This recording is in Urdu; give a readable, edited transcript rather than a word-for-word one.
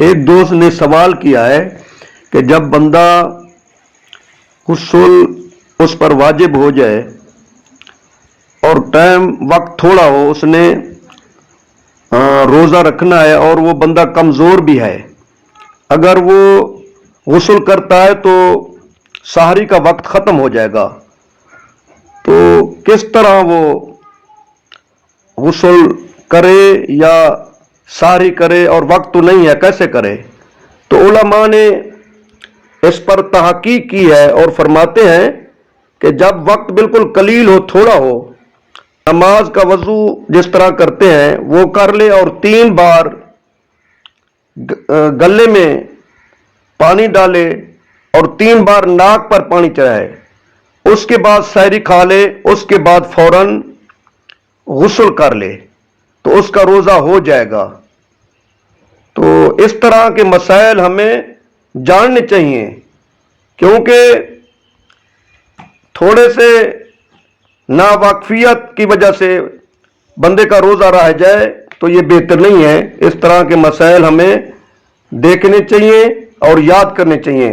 ایک دوست نے سوال کیا ہے کہ جب بندہ غسل اس پر واجب ہو جائے اور وقت تھوڑا ہو، اس نے روزہ رکھنا ہے اور وہ بندہ کمزور بھی ہے، اگر وہ غسل کرتا ہے تو سحری کا وقت ختم ہو جائے گا، تو کس طرح وہ غسل کرے یا سحری کرے؟ اور وقت تو نہیں ہے، کیسے کرے؟ تو علماء نے اس پر تحقیق کی ہے اور فرماتے ہیں کہ جب وقت بالکل قلیل ہو، تھوڑا ہو، نماز کا وضو جس طرح کرتے ہیں وہ کر لے اور 3 بار گلے میں پانی ڈالے اور 3 بار ناک پر پانی چڑھائے، اس کے بعد سحری کھا لے، اس کے بعد فوراً غسل کر لے تو اس کا روزہ ہو جائے گا۔ تو اس طرح کے مسائل ہمیں جاننے چاہیے، کیونکہ تھوڑے سے ناواقفیت کی وجہ سے بندے کا روزہ رہ جائے تو یہ بہتر نہیں ہے۔ اس طرح کے مسائل ہمیں دیکھنے چاہیے اور یاد کرنے چاہیے۔